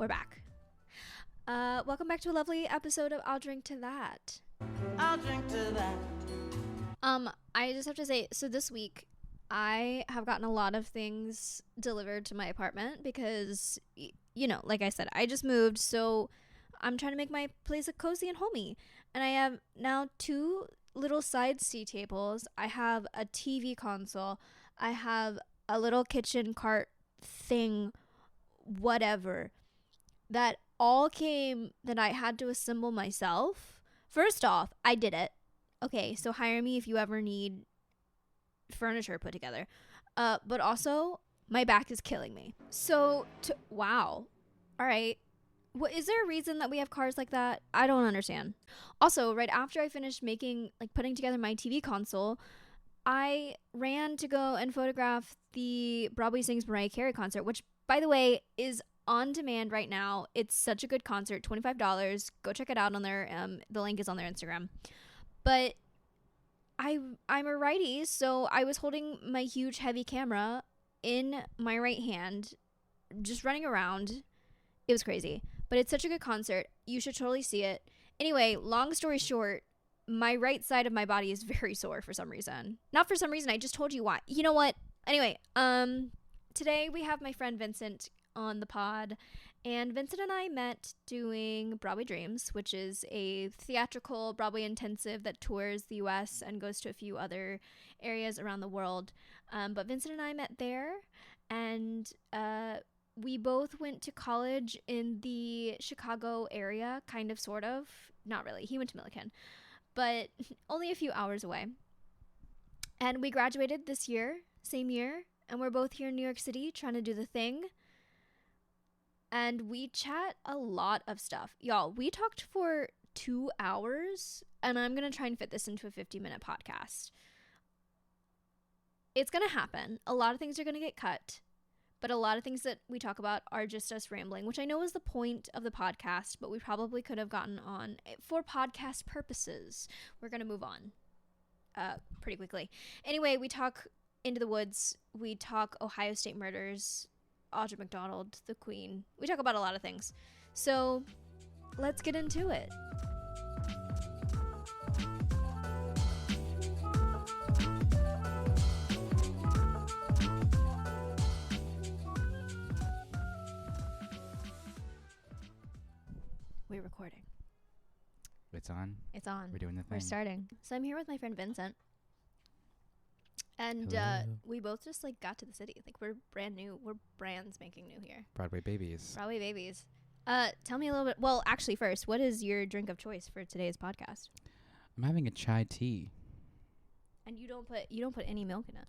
we're back. Welcome back to a lovely episode of I'll Drink to That. I'll drink to that. I just have to say, so this week I have gotten a lot of things delivered to my apartment because, you know, like I said, I just moved, so I'm trying to make my place look cozy and homey. And I have now 2 little side C tables. I have a TV console. I have a little kitchen cart thing, whatever, that all came that I had to assemble myself. First off, I did it. Okay, so hire me if you ever need furniture put together. But also, my back is killing me. So, wow. All right. What is there a reason that we have cars like that? I don't understand. Also, right after I finished putting together my TV console, I ran to go and photograph the Broadway Sings Mariah Carey concert, which, by the way, is on demand right now. It's such a good concert, $25. Go check it out on their the link is on their Instagram. But I'm a righty, so I was holding my huge heavy camera in my right hand, just running around. It was crazy, but it's such a good concert. You should totally see it. Anyway, long story short, my right side of my body is very sore for some reason. Not for some reason, I just told you why. You know what? Anyway, today we have my friend Vincent on the pod, and Vincent and I met doing Broadway Dreams, which is a theatrical Broadway intensive that tours the US and goes to a few other areas around the world. But Vincent and I met there, and we both went to college in the Chicago area, kind of, sort of. Not really. He went to Millikan, but only a few hours away. And we graduated this year, same year, and we're both here in New York City trying to do the thing. And we chat a lot of stuff. Y'all, we talked for 2 hours, and I'm going to try and fit this into a 50-minute podcast. It's going to happen. A lot of things are going to get cut, but a lot of things that we talk about are just us rambling, which I know is the point of the podcast, but we probably could have gotten on for podcast purposes. We're going to move on pretty quickly. Anyway, we talk Into the Woods. We talk Ohio State murders, Audra McDonald, the Queen. We talk about a lot of things. So let's get into it. We're recording. It's on. It's on. We're doing the thing. We're starting. So I'm here with my friend Vincent. And we both just got to the city. We're brand new. We're brand spanking new here. Broadway babies. Broadway babies. Tell me a little bit. Well, actually, first, what is your drink of choice for today's podcast? I'm having a chai tea. And you don't put any milk in it.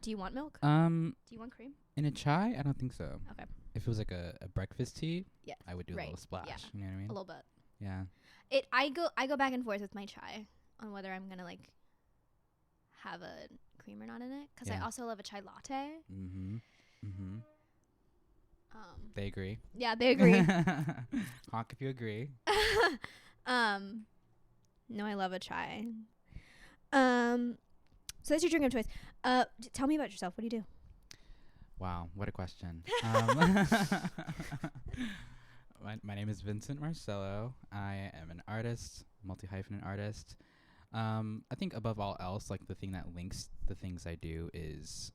Do you want milk? Do you want cream? In a chai? I don't think so. Okay. If it was like a breakfast tea, yeah, I would do a little splash. Yeah. You know what I mean? A little bit. Yeah. I go back and forth with my chai on whether I'm gonna have a cream or not in it, because I also love a chai latte. They agree. Yeah, they agree. Honk if you agree. No, I love a chai. So that's your drink of choice. Tell me about yourself. What do you do? Wow, what a question. My name is Vincent Marcello. I am an artist, multi-hyphenate artist. I think above all else, the thing that links the things I do is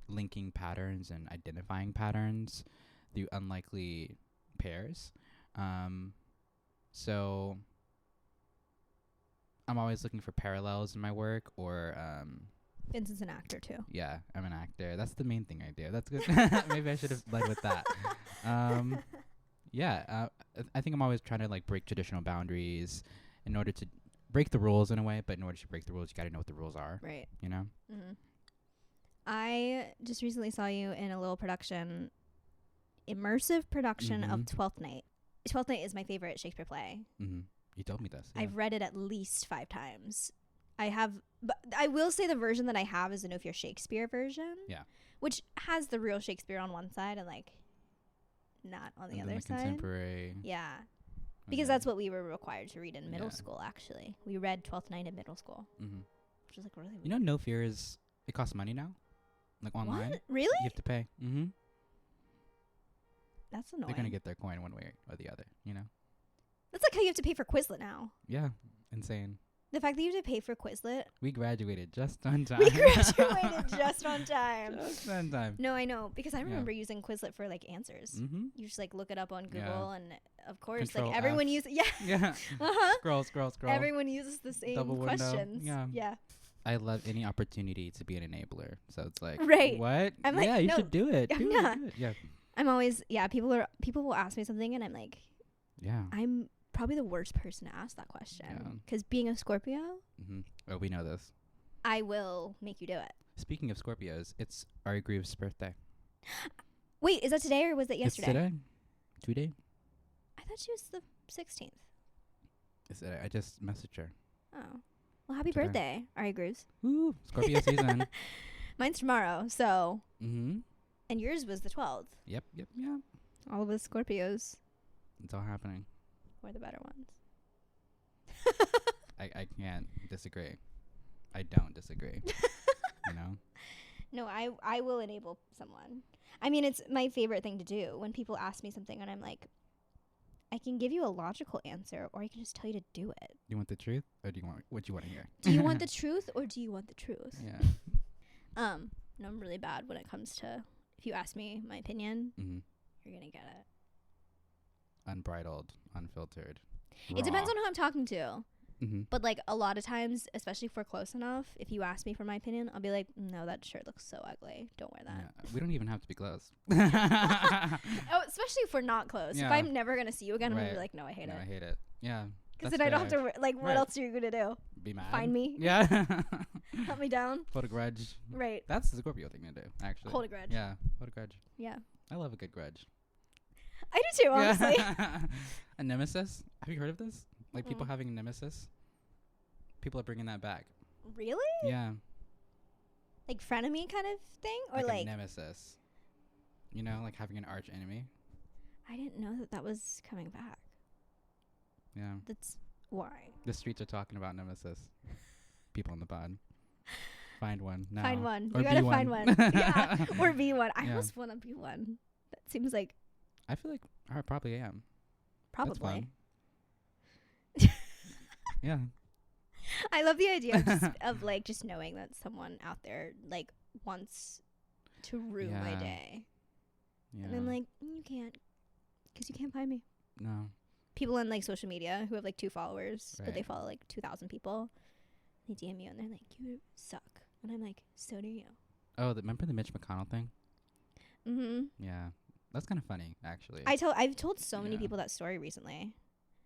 linking patterns and identifying patterns through unlikely pairs. So I'm always looking for parallels in my work, or Vincent's an actor too. yeah, I'm an actor. That's the main thing I do. That's good. Maybe I should have led with that. I think I'm always trying to break traditional boundaries in order to break the rules in a way, but in order to break the rules, you got to know what the rules are. Right. You know? Mm-hmm. I just recently saw you in a little immersive production of Twelfth Night. Twelfth Night is my favorite Shakespeare play. Mm-hmm. You told me this. Yeah. I've read it at least 5 times. But I will say the version that I have is the No Fear Shakespeare version. Yeah. Which has the real Shakespeare on one side and not on the other side. Contemporary. Yeah. Because that's what we were required to read in middle school, actually. We read Twelfth Night in middle school. Mm-hmm. Which is really weird. You know, No Fear it costs money now? Online. What? Really? You have to pay. Mm-hmm. That's annoying. They're gonna get their coin one way or the other. You know. That's like how you have to pay for Quizlet now. Yeah. Insane. The fact that you have to pay for Quizlet. We graduated just on time. We graduated just on time. Just on time. No, I know, because I remember using Quizlet for like answers. Mm-hmm. You just like look it up on Google, and of course, Control like everyone F. uses. Yeah. Yeah. Uh-huh. Scroll. Everyone uses the same Double window. questions. Yeah. I love any opportunity to be an enabler. So it's like, Right. what? I'm like, yeah, you no, should do it. I'm Do not. it. Yeah. I'm always people will ask me something, and I'm like, Yeah. I'm probably the worst person to ask that question, Yeah. because being a Scorpio, Mm-hmm. Oh, we know this. I will make you do it. Speaking of Scorpios, it's Ari Groove's birthday. Wait, is that today or was it yesterday? It's today. Today? I thought she was the 16th. It's today. I just messaged her. Oh, well, happy Today. birthday, Ari Grooves. Woo! Scorpio season. Mine's tomorrow, so. Mm-hmm. And yours was the 12th. Yep. All of us Scorpios It's all happening. were the better ones. I can't disagree. I don't disagree. You know? No, I will enable someone. I mean, it's my favorite thing to do when people ask me something and I'm like, I can give you a logical answer, or I can just tell you to do it. You want the truth, or do you want what you want to hear? Do you want the truth, or do you want the truth? Yeah. No, I'm really bad when it comes to, if you ask me my opinion, Mm-hmm. you're gonna get it. Unbridled, unfiltered. It depends on who I'm talking to. Mm-hmm. But like a lot of times, especially if we're close enough, if you ask me for my opinion, I'll be like, no, that shirt looks so ugly. Don't wear that. Yeah. We don't even have to be close. Oh, especially if we're not close. If Yeah. I'm never gonna see you again, I'm gonna Right. be like, no, I hate No, it. I hate it. Yeah. Because that's then I don't have fair. to, like, what Right. else are you gonna do? Be mad. Find me? Yeah. Hunt me down? Hold a grudge. Right. That's the Scorpio thing to do, actually. Hold a grudge. Yeah. Hold a grudge. Yeah. I love a good grudge. I do too, honestly. A nemesis. Have you heard of this? Like people Mm-mm. having a nemesis. People are bringing that back. Really? Yeah. Like frenemy kind of thing? Or like like, a nemesis. You know, like having an arch enemy. I didn't know that was coming back. Yeah. That's why. The streets are talking about nemesis. People in the pod. Find one now. Find one. Or You gotta be find one. Yeah. Or be one. I Yeah. almost want to be one. That seems like I feel like I probably am. That's probably. fun. Yeah. I love the idea of, just, of like just knowing that someone out there like wants to ruin my Yeah. day. Yeah. And I'm like, you can't, because you can't find me. No. People on like social media who have like 2 followers, but they Right. follow like 2,000 people. They DM you and they're like, you suck. And I'm like, so do you. Oh, remember the Mitch McConnell thing? Mm-hmm. Yeah. That's kind of funny, actually. I've told so many Yeah. people that story recently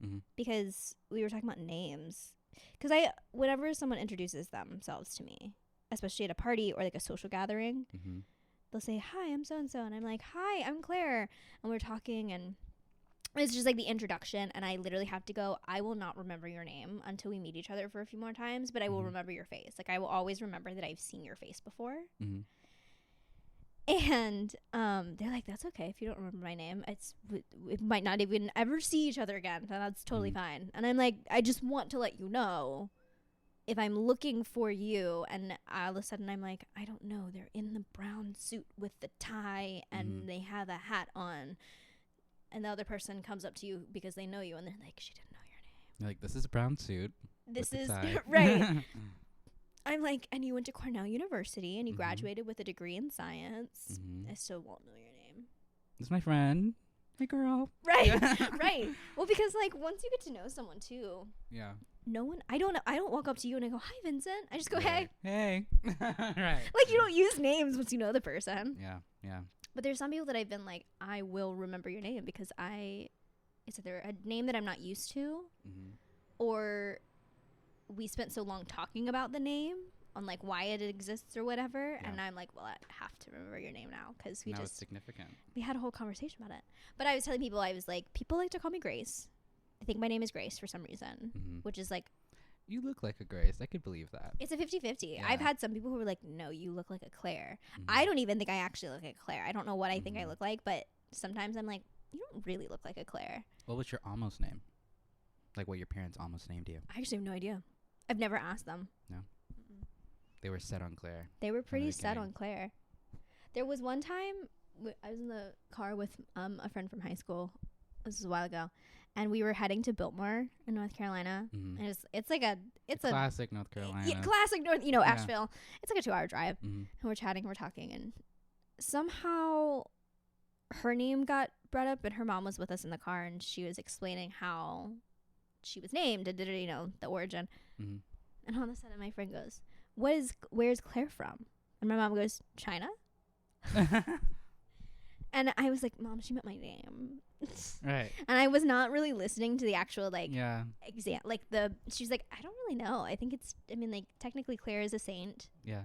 Mm-hmm. because we were talking about names. Because whenever someone introduces themselves to me, especially at a party or like a social gathering, Mm-hmm. they'll say, hi, I'm so-and-so. And I'm like, hi, I'm Claire. And we're talking and it's just like the introduction. And I literally have to go, I will not remember your name until we meet each other for a few more times, but I will Mhm. remember your face. Like I will always remember that I've seen your face before. Mm-hmm. And they're like, that's okay if you don't remember my name. We might not even ever see each other again. And that's totally Mhm. fine. And I'm like, I just want to let you know if I'm looking for you. And all of a sudden I'm like, I don't know. They're in the brown suit with the tie and Mhm. they have a hat on. And the other person comes up to you because they know you. And they're like, she didn't know your name. You're like, this is a brown suit. This with is the tie. right. I'm like, and you went to Cornell University and you Mhm. graduated with a degree in science. Mhm. I still won't know your name. This is my friend. Hey, girl. Right, right. Well, because like once you get to know someone too, Yeah. no one. I don't walk up to you and I go, "Hi, Vincent." I just go, "Hey." Hey. Right. Like you don't use names once you know the person. Yeah. Yeah. But there's some people that I've been like, I will remember your name because it's either a name that I'm not used to, Mm-hmm. or we spent so long talking about the name on like why it exists or whatever, Yeah. and I'm like, well, I have to remember your name now because Now it's significant. we had a whole conversation about it. But I was telling people, I was like, people like to call me Grace. I think my name is Grace for some reason, Mm-hmm. which is like, You look like a Grace. I could believe that. it's a 50-50. Yeah. I've had some people who were like, no, you look like a Claire. Mhm. I don't even think I actually look like a Claire. I don't know what I think I Mhm. look like, but sometimes I'm like, you don't really look like a Claire. What was your almost name? Like what your parents almost named you? I actually have no idea. I've never asked them. No? Mm-mm. They were set on Claire. They were pretty the set beginning. on Claire. There was one time I was in the car with a friend from high school. This was a while ago, and we were heading to Biltmore in North Carolina. Mm-hmm. And it's like a classic North Carolina. Yeah, classic North. Yeah. Asheville. It's like a 2-hour drive, Mm-hmm. and we're chatting, we're talking, and somehow her name got brought up, and her mom was with us in the car, and she was explaining how she was named and the origin. Mm-hmm. And all of a sudden, my friend goes, "Where's Claire from?" And my mom goes, "China." And I was like, "Mom, she meant my name." Right. And I was not really listening to the actual Yeah. exam. She's like, "I don't really know. I think technically Claire is a saint." Yeah.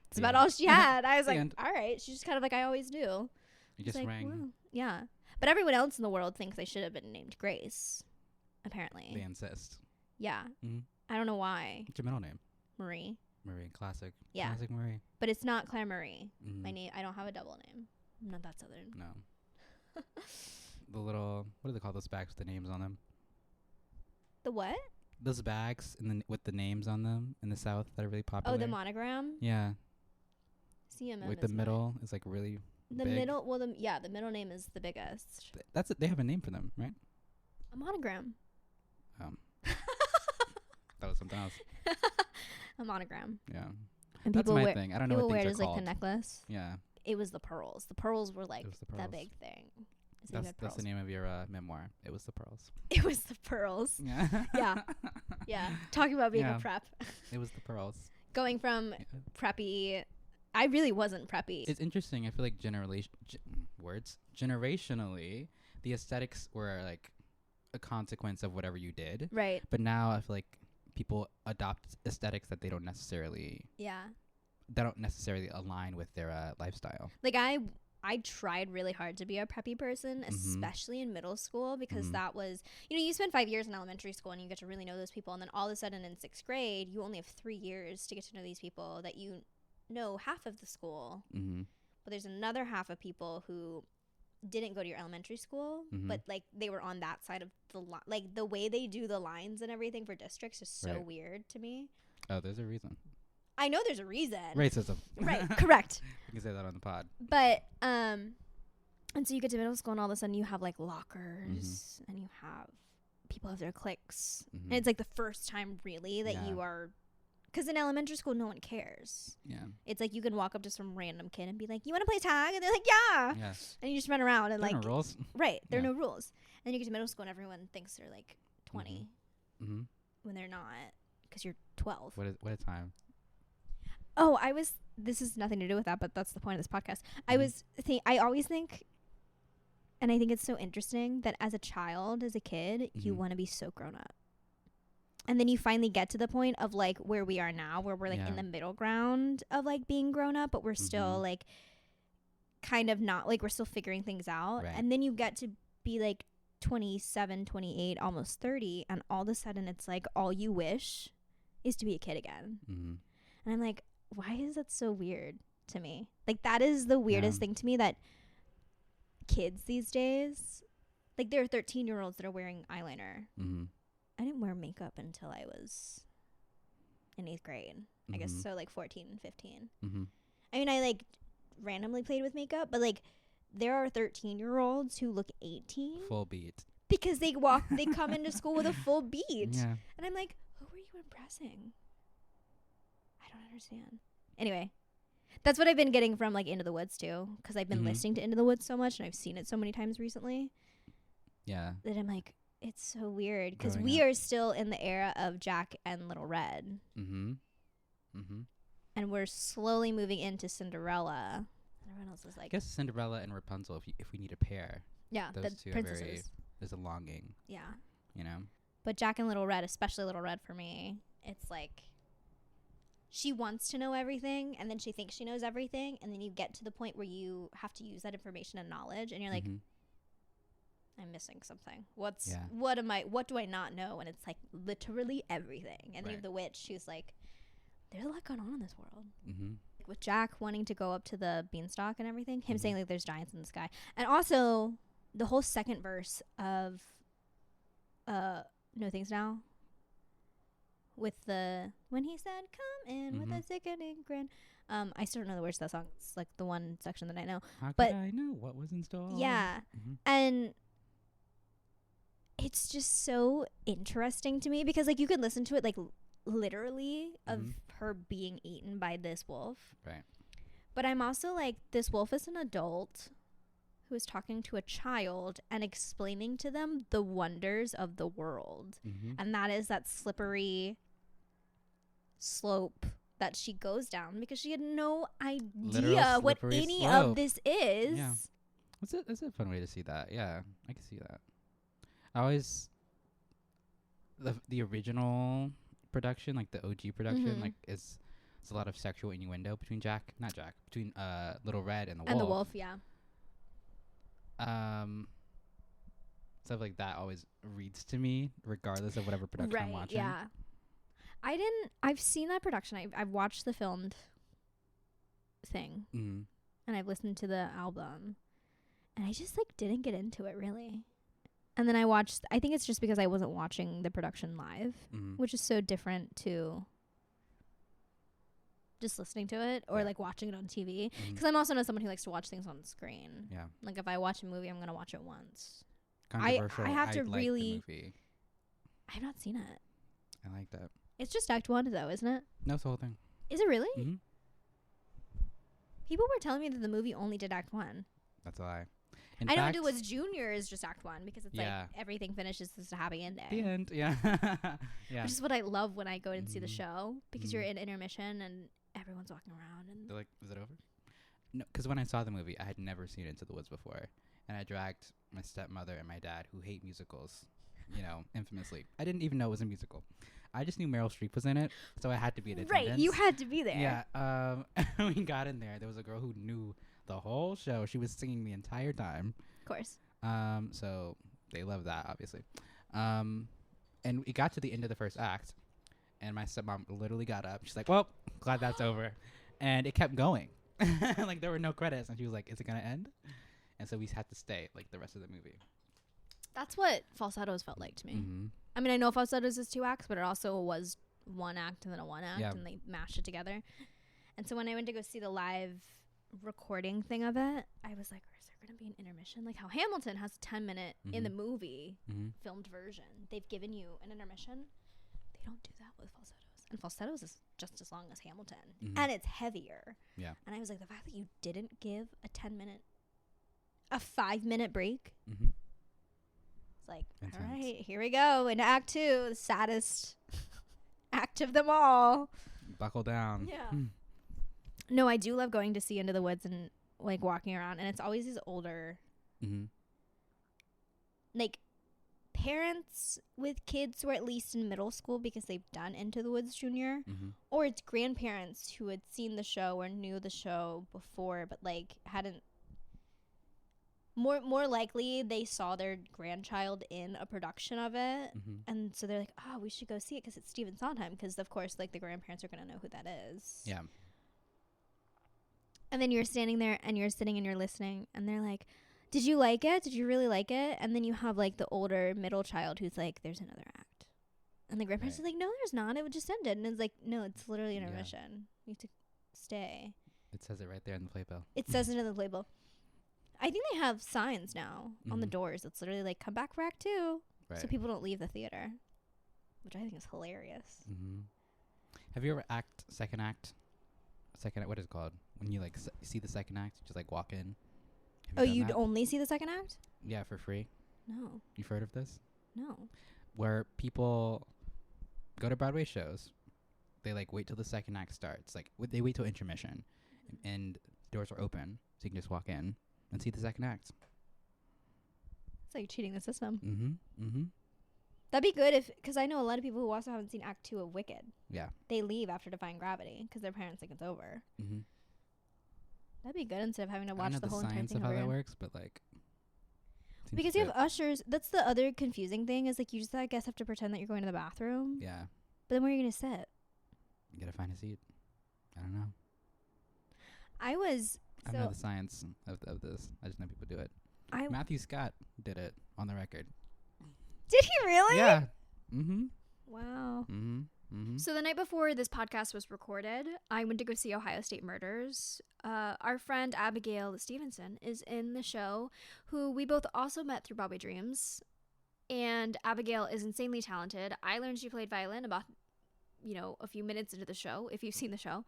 That's about all she had. I was The like, end. all right. She's just kind of like I always do. You It's just like, rang. wow. Yeah. But everyone else in the world thinks I should have been named Grace, apparently. They insist. Yeah. Mm-hmm. I don't know why. What's your middle name? Marie. Marie. Classic. Yeah. Classic Marie. But it's not Claire Marie. Mm-hmm. My name. I don't have a double name. I'm not that southern. No. The little, what do they call those bags with the names on them? The what? Those bags with the names on them in the South that are really popular. Oh, the monogram? Yeah. CMM. Like the middle is like really The big. middle. Well, the middle name is the biggest. That's it. They have a name for them, right? A monogram. That was something else. A monogram. Yeah. And That's people my wear. thing. I don't know People what wear things it are as like called. the necklace. Yeah. It was the pearls. The pearls were like It was the the pearls. big thing. So you had That's the pearls. name of your memoir. It was the pearls. It was the pearls. Yeah. Yeah. Yeah. Talking about being Yeah. a prep. It was the pearls. Going from Yeah. preppy. I really wasn't preppy. It's interesting. I feel like generationally, the aesthetics were like a consequence of whatever you did. Right. But now I feel like people adopt aesthetics that they don't necessarily Yeah. align with their lifestyle. Like I tried really hard to be a preppy person, Mm-hmm. especially in middle school, because Mhm. that was, you spend 5 years in elementary school and you get to really know those people. And then all of a sudden in 6th grade, you only have 3 years to get to know these people that you know half of the school. Mm-hmm. But there's another half of people who didn't go to your elementary school, Mhm. but like they were on that side of the line. Like the way they do the lines and everything for districts is so Right. weird to me. Oh, there's a reason. I know there's a reason. Racism. Right. Correct. You can say that on the pod. But and so you get to middle school and all of a sudden you have like lockers and you have people have their cliques. Mhm. And it's like the first time really that Yeah. you are, because in elementary school no one cares. Yeah. It's like you can walk up to some random kid and be like, "You want to play tag?" And they're like, "Yeah." Yeah. And you just run around and There are like no rules. right, there are Yeah. no rules. And then you get to middle school and everyone thinks they're like 20 Mm-hmm. when they're not, because you're 12. What a time. Oh, this has nothing to do with that, but that's the point of this podcast. I always think, and I think it's so interesting that as a child, as a kid, you Mhm. want to be so grown up. And then you finally get to the point of like where we are now, where we're like Yeah. in the middle ground of like being grown up, but we're still Mhm. like kind of not, like we're still figuring things out. Right. And then you get to be like 27, 28, almost 30, and all of a sudden it's like all you wish is to be a kid again. Mm-hmm. And I'm like, why is that so weird to me? Like, that is the weirdest Yeah. thing to me, that kids these days, like, there are 13-year-olds that are wearing eyeliner. Mm-hmm. I didn't wear makeup until I was in 8th grade. I guess Mhm. so, like 14 and 15. Mm-hmm. I mean, I like randomly played with makeup, but like there are 13-year-olds who look 18 Full beat. because they come into school with a full beat. Yeah. And I'm like, who are you impressing? I don't understand. Anyway, that's what I've been getting from like Into the Woods too, because I've been Mhm. listening to Into the Woods so much and I've seen it so many times recently Yeah. that I'm like, it's so weird, because Growing we up. are still in the era of Jack and Little Red, Mm-hmm. Mm-hmm. and we're slowly moving into Cinderella. And everyone else is I like, guess Cinderella and Rapunzel, if we need a pair, yeah, those the two are princesses. there's a longing, Yeah. you know? But Jack and Little Red, especially Little Red for me, it's like she wants to know everything, and then she thinks she knows everything, and then you get to the point where you have to use that information and knowledge, and you're like, Mhm. I'm missing something. Yeah. What do I not know? And it's like literally everything. And then you have Right. the witch who's like, there's a lot going on in this world. Mm-hmm. With Jack wanting to go up to the beanstalk and everything, him Mhm. saying like there's giants in the sky. And also the whole second verse of No Things Now. with the when he said come in with a sickening grin. I still don't know the words to that song. It's like the one section that I know. How But could I know what was in store? yeah, and it's just so interesting to me because like you could listen to it like literally of her being eaten by this wolf. Right. But I'm also like, this wolf is an adult who is talking to a child and explaining to them the wonders of the world. And that is that slippery slope that she goes down because she had no idea what any slope. of this is. Yeah. That's a fun way to see that. Yeah, I can see that. I always the original production, like the OG production, like it's a lot of sexual innuendo between between Little Red and the wolf. And the wolf, yeah. Stuff like that always reads to me, regardless of whatever production I'm watching. Yeah. I've seen that production. I've watched the filmed thing. And I've listened to the album. And I just like didn't get into it really. And then I think it's just because I wasn't watching the production live, which is so different to just listening to it or like watching it on TV. Because I'm also not someone who likes to watch things on the screen. Yeah. Like if I watch a movie, I'm going to watch it once. Controversial. I have to like really... the movie. I've not seen it. I like that. It's just Act 1 though, isn't it? No, it's the whole thing. Is it really? People were telling me that the movie only did Act 1. That's a lie. I know it was Junior is just Act 1 because it's like everything finishes as a happy ending. The end, yeah. Yeah. Which is what I love when I go and see the show because you're in intermission and everyone's walking around and they're like, is it over? No, because when I saw the movie, I had never seen Into the Woods before, and I dragged my stepmother and my dad, who hate musicals, infamously. I didn't even know it was a musical. I just knew Meryl Streep was in it, so I had to be in attendance. Right, you had to be there. Yeah. We got in there. There was a girl who knew the whole show. She was singing the entire time. Of course. So they love that, obviously. And we got to the end of the first act, and my stepmom literally got up. She's like, well, glad that's over. And it kept going. Like, there were no credits, and she was like, is it going to end? And so we had to stay, like, the rest of the movie. That's what Falsettos felt like to me. I mean, I know Falsettos is 2 acts, but it also was 1 act and then a 1 act, and they mashed it together. And so when I went to go see the live recording thing of it, I was like, is there going to be an intermission? Like how Hamilton has a 10-minute in the movie filmed version. They've given you an intermission. They don't do that with Falsettos. And Falsettos is just as long as Hamilton. And it's heavier. Yeah. And I was like, the fact that you didn't give a 5-minute break. It's like, intense. All right, here we go into Act 2, the saddest act of them all. Buckle down. Yeah. No, I do love going to see Into the Woods and like walking around, and it's always these older, like parents with kids who are at least in middle school because they've done Into the Woods Junior, or it's grandparents who had seen the show or knew the show before, but like hadn't. More likely, they saw their grandchild in a production of it, and so they're like, "Oh, we should go see it because it's Stephen Sondheim." Because of course, like the grandparents are gonna know who that is. Yeah. And then you're standing there and you're sitting and you're listening, and they're like, "Did you like it? Did you really like it?" And then you have like the older middle child who's like, "There's another act," and the grandparents are like, "No, there's not. It would just ended." And it's like, "No, it's literally intermission. You have to stay." It says it right there in the playbill. It says it in the playbill. I think they have signs now on the doors. It's literally like, come back for Act 2. Right. So people don't leave the theater, which I think is hilarious. Have you ever second act, what is it called? When you like see the second act, just like walk in. Oh, you'd only see the second act? Yeah, for free. No. You've heard of this? No. Where people go to Broadway shows, they like wait till the second act starts. Like they wait till intermission, and doors are open, so you can just walk in and see the second act. It's like cheating the system. Mm-hmm. That'd be good because I know a lot of people who also haven't seen Act 2 of Wicked. Yeah. They leave after Defying Gravity because their parents think it's over. That'd be good instead of having to watch the whole entire thing. I don't know the science of how that works, but like. Because you have ushers. That's the other confusing thing is like you just, I guess, have to pretend that you're going to the bathroom. Yeah. But then where are you going to sit? You gotta find a seat. I don't know. I don't know the science of this. I just know people do it. Matthew Scott did it on the record. Did he really? Yeah. Wow. So the night before this podcast was recorded, I went to go see Ohio State Murders. Our friend Abigail Stevenson is in the show, who we both also met through Broadway Dreams. And Abigail is insanely talented. I learned she played violin about, a few minutes into the show, if you've seen the show.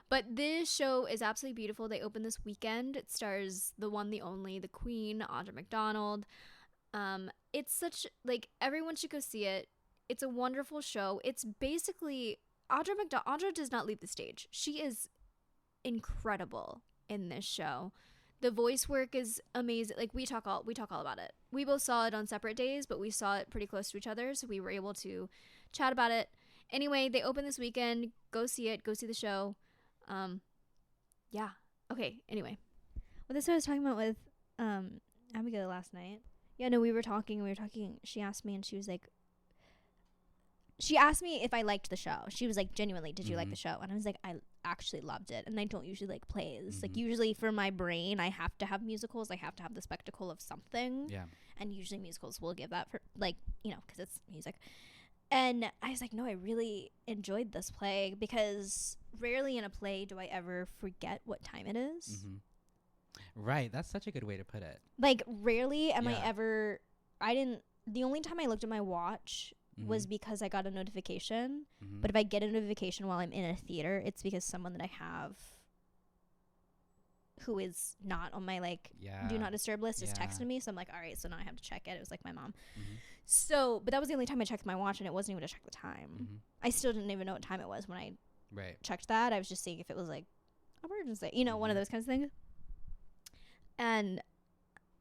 But this show is absolutely beautiful. They open this weekend. It stars the one, the only, the Queen, Audra McDonald. It's such, everyone should go see it. It's a wonderful show. It's basically, Audra does not leave the stage. She is incredible in this show. The voice work is amazing. We talk all about it. We both saw it on separate days, but we saw it pretty close to each other, so we were able to chat about it. Anyway, they open this weekend. Go see it. Go see the show. Yeah. Okay. Anyway, well, this is what I was talking about with Abigail last night. Yeah. No, we were talking. She asked me, and she was like, she asked me if I liked the show. She was like, genuinely, did you like the show? And I was like, I actually loved it. And I don't usually like plays. Usually for my brain, I have to have musicals. I have to have the spectacle of something. Yeah. And usually musicals will give that for, because it's music. And I was like, no, I really enjoyed this play, because rarely in a play do I ever forget what time it is. Right. That's such a good way to put it. Rarely am I ever, the only time I looked at my watch was because I got a notification. But if I get a notification while I'm in a theater, it's because someone that I have who is not on my do not disturb list is texting me. So I'm like, all right, so now I have to check it. It was my mom. So, but that was the only time I checked my watch, and it wasn't even to check the time. I still didn't even know what time it was when I checked that. I was just seeing if it was emergency, one of those kinds of things. And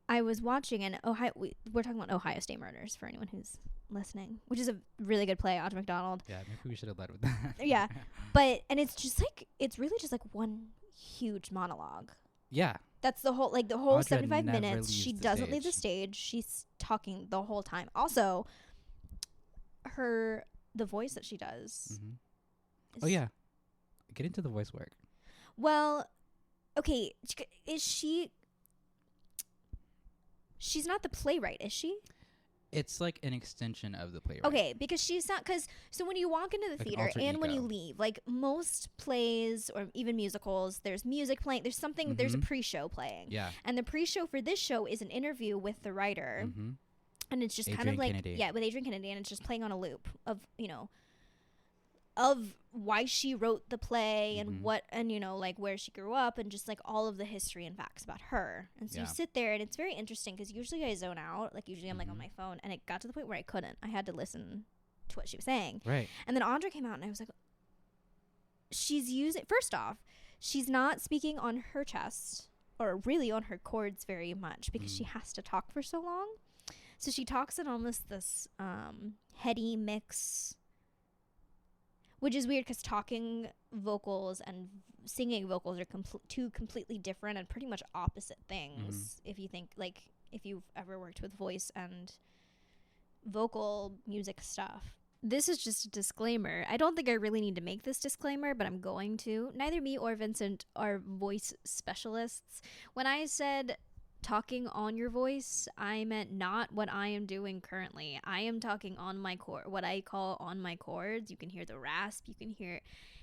I was watching, and we're talking about Ohio State Murders for anyone who's listening, which is a really good play, Audra McDonald. Yeah, maybe we should have led with that. Yeah, and it's just it's really just one huge monologue. Yeah. That's the whole, the whole Audra 75 minutes. She doesn't leave the stage. She's talking the whole time. Also, the voice that she does. Oh, yeah. Get into the voice work. Well, okay. She's not the playwright, is she? It's an extension of the playwright. Okay, because she's not, so when you walk into the theater and when you leave, most plays or even musicals, there's music playing, there's something, there's a pre-show playing. Yeah. And the pre-show for this show is an interview with the writer. And it's just kind of Kennedy. Yeah, with Adrienne Kennedy, and it's just playing on a loop of, of why she wrote the play and what, and where she grew up, and just all of the history and facts about her. And so you sit there, and it's very interesting, because usually I zone out. Usually I'm on my phone, and it got to the point where I couldn't. I had to listen to what she was saying. Right. And then Audra came out, and I was like, first off, she's not speaking on her chest, or really on her chords very much, because she has to talk for so long. So she talks in almost this heady mix, which is weird, because talking vocals and singing vocals are two completely different and pretty much opposite things. If you think, if you've ever worked with voice and vocal music stuff. This is just a disclaimer. I don't think I really need to make this disclaimer, but I'm going to. Neither me or Vincent are voice specialists. When I said talking on your voice, I meant not what I am doing currently. I am talking on my what I call on my chords. You can hear the rasp. You can hear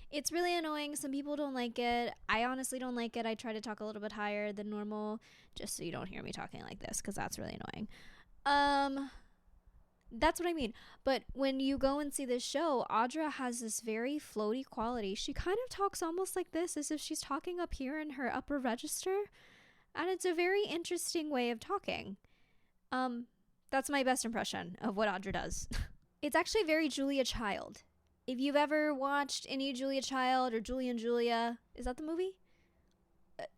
it's really annoying. Some people don't like it. I honestly don't like it. I try to talk a little bit higher than normal, just so you don't hear me talking like this, because that's really annoying. That's what I mean. But when you go and see this show, Audra has this very floaty quality. She kind of talks almost like this, as if she's talking up here in her upper register. And it's a very interesting way of talking. That's my best impression of what Audra does. It's actually very Julia Child. If you've ever watched any Julia Child or Julie and Julia, is that the movie?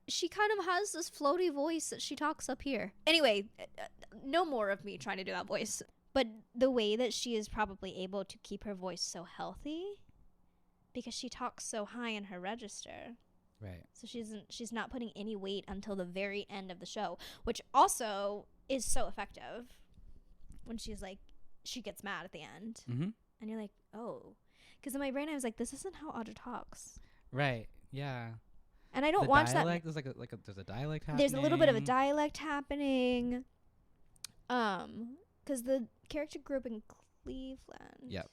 She kind of has this floaty voice that she talks up here. Anyway, no more of me trying to do that voice. But the way that she is probably able to keep her voice so healthy, because she talks so high in her register. Right. So she's not putting any weight until the very end of the show, which also is so effective when she gets mad at the end. And you're like, oh. Because in my brain I was like, this isn't how Audra talks. Right. Yeah. And I don't watch dialect, that. There's a dialect happening. There's a little bit of a dialect happening. Because the character grew up in Cleveland. Yep.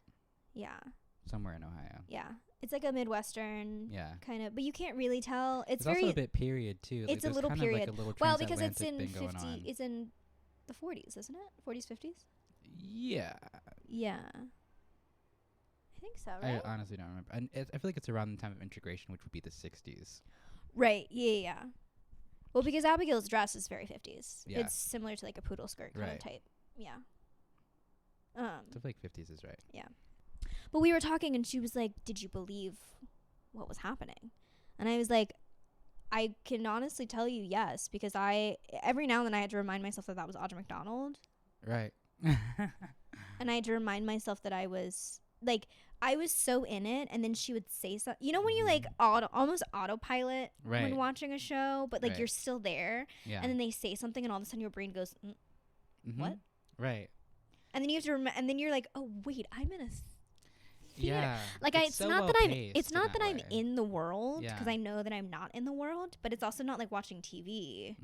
Yeah. somewhere in Ohio. Yeah. It's like a Midwestern Yeah. kind of, but you can't really tell. It's also very, a bit period too. Like, it's a there's little kind period. Of like a little Well, because it's transatlantic in thing going 50, on. it's in the 40s, isn't it? 40s, 50s? Yeah. Yeah. I think so, I right? honestly don't remember. And I feel like it's around the time of integration, which would be the 60s. Right. Yeah. Well, because Abigail's dress is very 50s. Yeah. It's similar to like a poodle skirt kind Right. of type. Yeah. So I feel like 50s is right. But we were talking and she was like, "Did you believe what was happening?" And I was like, "I can honestly tell you yes, because every now and then I had to remind myself that was Audra McDonald, Right. and I had to remind myself that I was so in it, and then she would say something. You know when you like almost autopilot Right. when watching a show, but like Right. you're still there, Yeah. and then they say something, and all of a sudden your brain goes, what? Right. And then you have to and then you're like, oh wait, I'm in a theater. Yeah. Like it's so not that well-paced it's not that I'm way. in the world, because Yeah. I know that I'm not in the world, but it's also not like watching TV.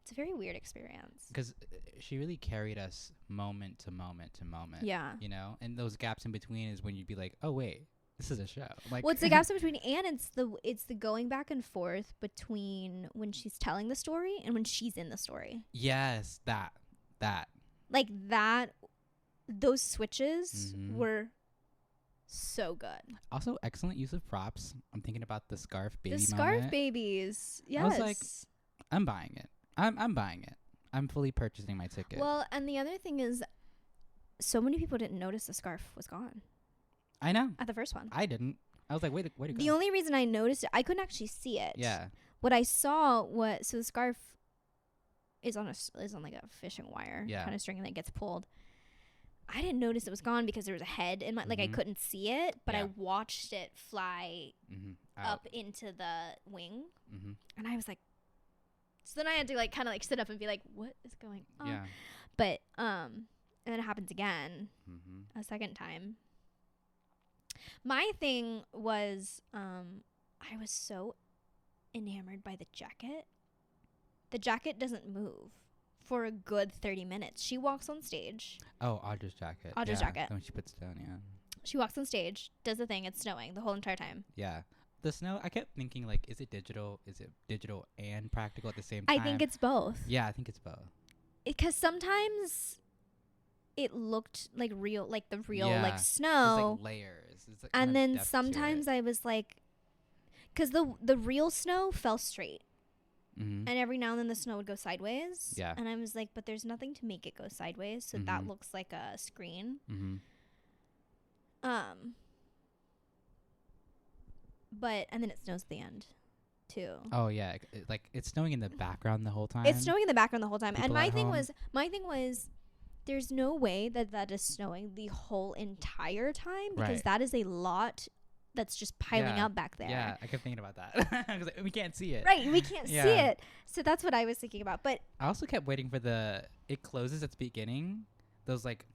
It's a very weird experience. Because she really carried us moment to moment to moment. Yeah. You know, and those gaps in between is when you'd be like, oh wait, this is a show. Like, Well, it's the gaps in between, and it's the going back and forth between when she's telling the story and when she's in the story. Yes, that. Like that, those switches Mhm. were so good. Also, excellent use of props. I'm thinking about the scarf baby The scarf moment. babies. Yes. I was like, I'm buying it. I'm buying it. I'm fully purchasing my ticket. Well, and the other thing is, so many people didn't notice the scarf was gone I know. at the first one. I didn't. I was like, wait to go. The only reason I noticed it, I couldn't actually see it. Yeah. What I saw was, so the scarf is on like a fishing wire kind of string that gets pulled. I didn't notice it was gone because there was a head in my, like I couldn't see it, but I watched it fly up into the wing, and I was like, so then I had to like kind of like sit up and be like, what is going on? Yeah. But and then it happens again a second time. My thing was I was so enamored by the jacket. The jacket doesn't move for a good 30 minutes. She walks on stage. Oh, Audra's jacket. Audra's jacket. When she puts it down, yeah. She walks on stage, does the thing. It's snowing the whole entire time. Yeah. The snow, I kept thinking, like, is it digital? Is it digital and practical at the same time? I think it's both. Yeah, I think it's both. Because sometimes it looked like real, like the real, Yeah. like snow. There's, like, layers. There's, like, And kind of then depth to sometimes it. I was like, because the real snow fell straight. Mhm. And every now and then the snow would go sideways. Yeah. And I was like, but there's nothing to make it go sideways. So that looks like a screen. But, and then it snows at the end too. Oh, yeah. Like, it's snowing in the background the whole time. It's snowing in the background the whole time. People And my at thing home. was, there's no way that is snowing the whole entire time, because Right. that is a lot that's just piling Yeah. up back there. Yeah, I kept thinking about that. I was like, we can't see it. Right, we can't see Yeah. it. So that's what I was thinking about. But I also kept waiting for it closes at the beginning. Those, like,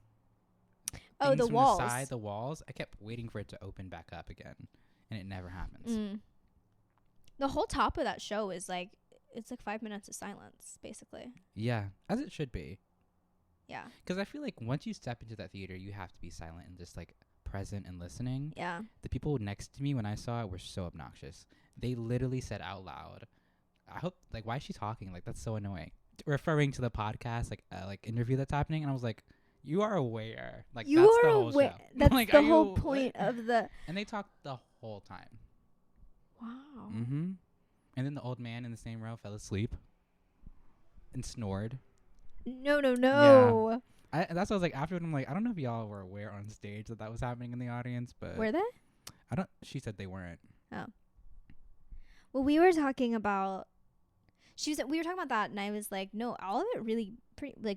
oh, things the from walls. the side, the walls. I kept waiting for it to open back up again, and it never happens. The whole top of that show is like, it's like 5 minutes of silence, basically. Yeah, as it should be. Yeah. Because I feel like once you step into that theater, you have to be silent and just, like, present and listening. Yeah. The people next to me when I saw it were so obnoxious. They literally said out loud, I hope, like, why is she talking? Like, that's so annoying. Referring to the podcast, like interview that's happening. And I was like, you are aware. Like, You that's are the whole aware. show. That's Like, the are whole you- point of the. And they talked the whole time. Wow. And then the old man in the same row fell asleep and snored. No. That's what I was like, afterward, I'm like, I don't know if y'all were aware on stage that was happening in the audience, but Were they? she said they weren't. Oh. Well, we were talking about. We were talking about that, and I was like, no, all of it really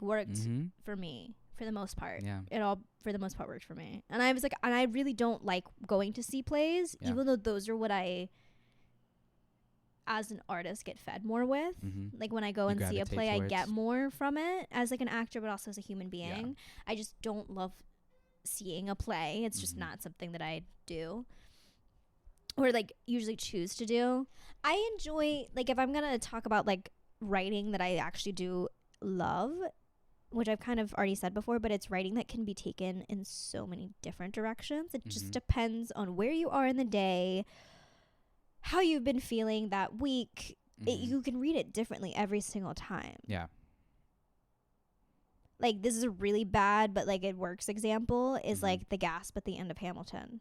worked for me for the most part. Yeah. It all for the most part worked for me, and I was like, and I really don't like going to see plays, even though those are what I, as an artist, get fed more with. Like when I go You and see a gravitate play, I towards. get more from it as like an actor, but also as a human being. Yeah. I just don't love seeing a play. It's just not something that I do, or like usually choose to do. I enjoy, like, if I'm gonna talk about like writing that I actually do love, which I've kind of already said before, but it's writing that can be taken in so many different directions. It just depends on where you are in the day, how you've been feeling that week. You can read it differently every single time. Yeah. Like, this is a really bad, but like it works example is like the gasp at the end of Hamilton.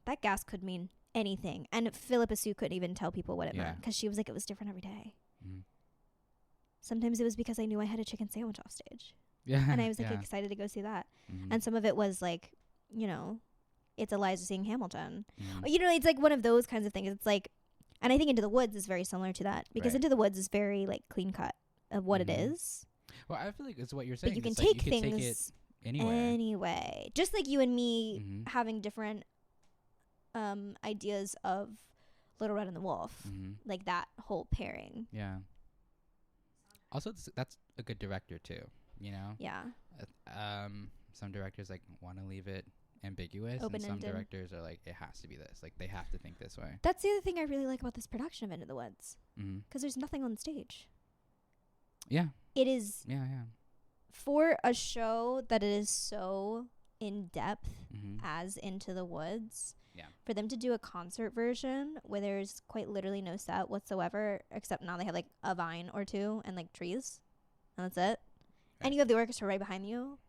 That gasp could mean anything. And Philippa Sue couldn't even tell people what it meant because she was like, it was different every day. Sometimes it was because I knew I had a chicken sandwich off stage. Yeah. And I was like excited to go see that. And some of it was like, you know, it's Eliza seeing Hamilton. You know, it's like one of those kinds of things. It's like, and I think Into the Woods is very similar to that because Into the Woods is very like clean cut of what it is. Well, I feel like it's what you're saying. But you can it's take like you things can take it anywhere. Anyway. Just like you and me having different ideas of Little Red and the Wolf. Like that whole pairing. Yeah. Also, that's a good director too, you know? Yeah. Some directors like want to leave it ambiguous, and some directors are like, it has to be this. Like, they have to think this way. That's the other thing I really like about this production of Into the Woods. Because there's nothing on stage. Yeah. It is. Yeah. For a show that is so in depth as Into the Woods. Yeah. For them to do a concert version where there's quite literally no set whatsoever, except now they have like a vine or two and like trees, and that's it. And you have the orchestra right behind you.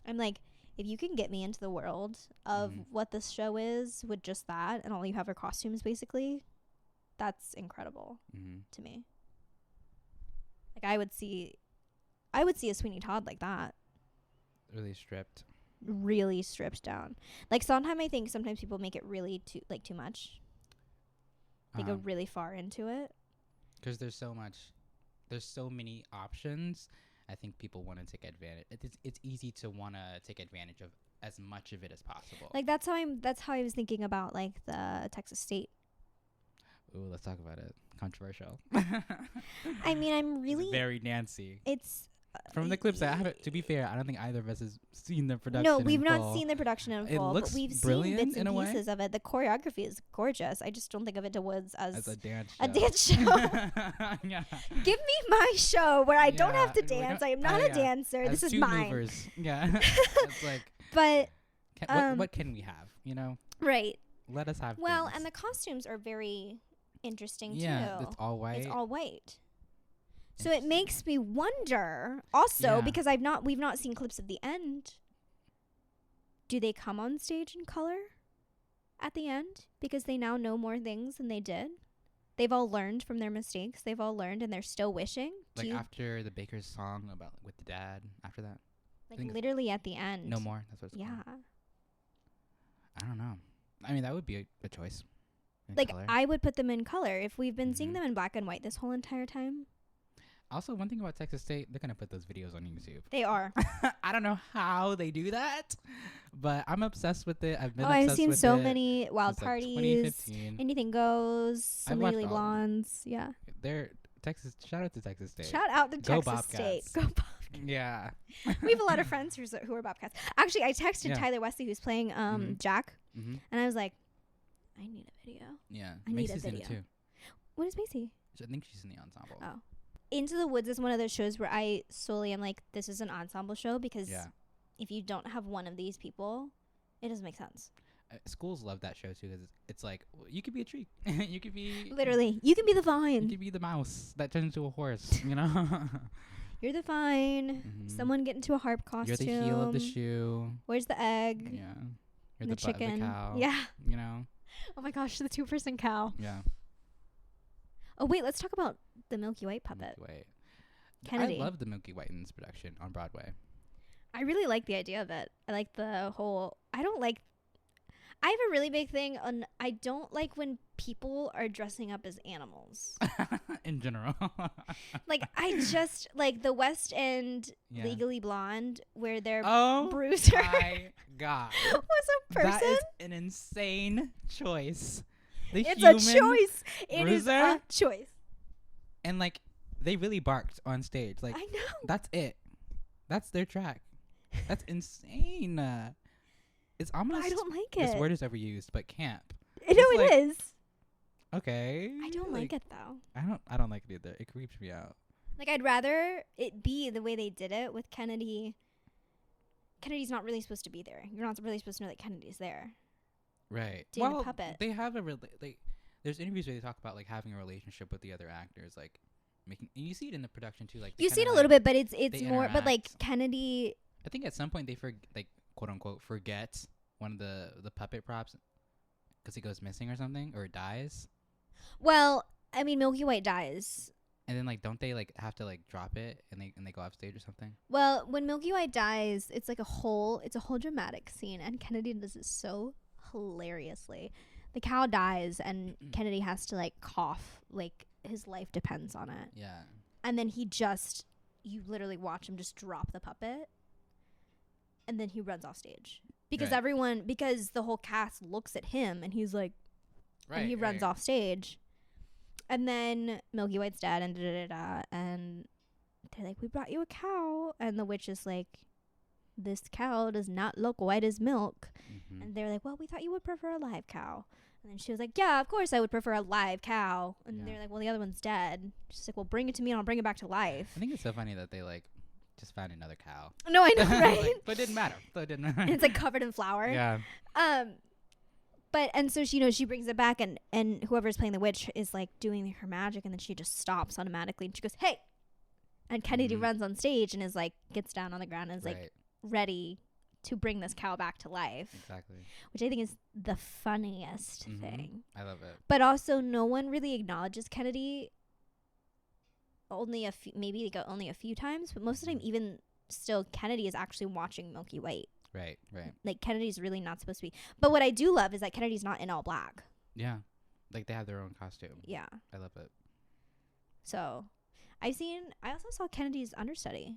I'm like, if you can get me into the world of what this show is with just that, and all you have are costumes basically, that's incredible to me. Like I would see a Sweeney Todd like that. Really stripped. Really stripped down. Like sometimes people make it really too much. They go really far into it. Because there's so many options. I think people want to take advantage. It's easy to want to take advantage of as much of it as possible. Like that's how I was thinking about like the Texas State. Ooh, let's talk about it. Controversial. I mean, I'm really it's very Nancy. It's from the clips I haven't. To be fair, I don't think either of us has seen the production. No, we've not seen the production in full. It looks but we've brilliant seen bits in and a way. pieces of it. The choreography is gorgeous. I just don't think of Into Woods as a dance show. A dance show. Yeah. Give me my show where I don't have to dance. I am not a dancer. As this is two mine. Movers. Yeah. It's like. But what can we have? You know. Right. Let us have. Well, things. and the costumes are very interesting too. Yeah, it's all white. It's all white. So it makes me wonder also because we've not seen clips of the end. Do they come on stage in color at the end because they now know more things than they did? They've all learned from their mistakes. They've all learned and they're still wishing. Like after the Baker's song about with the dad, after that? Like literally at the end. No more. That's what it's called. Yeah. I don't know. I mean, that would be a choice. Like color. I would put them in color if we've been seeing them in black and white this whole entire time. Also, one thing about Texas State, they're going to put those videos on YouTube. They are. I don't know how they do that, but I'm obsessed with it. I've seen so many Wild Parties, Anything Goes, Some Legally Blondes. Yeah. Shout out to Texas State. Shout out to Texas State. Go Bobcats. Yeah. We have a lot of friends who are Bobcats. Actually, I texted Tyler Wesley, who's playing Jack, and I was like, I need a video. Yeah. I need a video. Too. What is Macy? I think she's in the ensemble. Oh. Into the Woods is one of those shows where I solely am like, this is an ensemble show because if you don't have one of these people, it doesn't make sense. Schools love that show too because it's like, well, you could be a tree. You could be... Literally. You can be the vine. You could be the mouse that turns into a horse, you know? You're the vine. Someone get into a harp costume. You're the heel of the shoe. Where's the egg? Yeah. You're the butt chicken. of the cow. Yeah. You know? Oh my gosh, the 2-person cow. Yeah. Oh wait, let's talk about the Milky White puppet. Milky White. Kennedy. I love the Milky White in this production on Broadway. I really like the idea of it. I like the whole... I have a really big thing on... I don't like when people are dressing up as animals. In general. Like, I just... Like, the West End Legally Blonde, where their bruiser... Oh my God. was a person. That is an insane choice. It's a choice. It is a choice. And, like, they really barked on stage. Like, I know. That's it. That's their track. That's insane. It's almost... I don't like it. This word is overused, but camp. I know it is. Okay. I don't like it, though. I don't like it either. It creeps me out. Like, I'd rather it be the way they did it with Kennedy. Kennedy's not really supposed to be there. You're not really supposed to know that Kennedy's there. Right. Doing the Well, puppet. they have there's interviews where they talk about like having a relationship with the other actors, like making. And you see it in the production too. Like You see it a little bit, but it's they more. But like interact. Kennedy. I think at some point they quote unquote forget one of the puppet props because he goes missing or something or dies. Well, I mean, Milky White dies. And then like don't they like have to like drop it and they go off stage or something? Well, when Milky White dies, it's a whole dramatic scene, and Kennedy does it so hilariously. The cow dies, and Kennedy has to like cough, like his life depends on it. Yeah. And then you literally watch him just drop the puppet, and then he runs off stage because Right. because the whole cast looks at him, and he's like, Right. and he runs off stage. And then Milky White's dead, and and they're like, we brought you a cow. And the witch is like, this cow does not look white as milk. Mm-hmm. And they're like, well, we thought you would prefer a live cow. And then she was like, yeah, of course I would prefer a live cow. And they're like, well, the other one's dead. She's like, well, bring it to me and I'll bring it back to life. I think it's so funny that they like just found another cow. No, I know, right? Like, but it didn't matter. And it's like covered in flour. Yeah. But and so she she brings it back, and whoever's playing the witch is like doing her magic, and then she just stops automatically, and she goes, hey. And Kennedy runs on stage and is like, gets down on the ground and is like ready to bring this cow back to life. Exactly. Which I think is the funniest thing. I love it. But also, no one really acknowledges Kennedy. Only a few, maybe only a few times, but most of the time, even still, Kennedy is actually watching Milky White. Right. Like, Kennedy's really not supposed to be. But what I do love is that Kennedy's not in all black. Yeah. Like, they have their own costume. Yeah. I love it. So, I also saw Kennedy's understudy.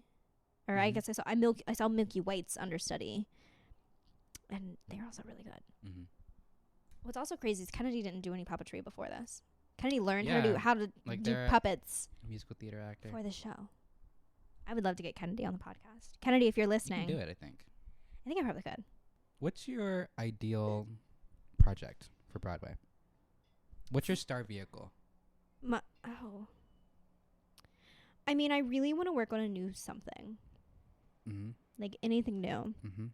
Or I guess I saw Milky White's understudy. And they're also really good. Mm-hmm. What's also crazy is Kennedy didn't do any puppetry before this. Kennedy learned how to like do puppets musical theater actor for the show. I would love to get Kennedy on the podcast. Kennedy, if you're listening. You can do it, I think. I think I probably could. What's your ideal project for Broadway? What's your star vehicle? I mean, I really want to work on a new something. Mm-hmm. Like anything new. Mm-hmm.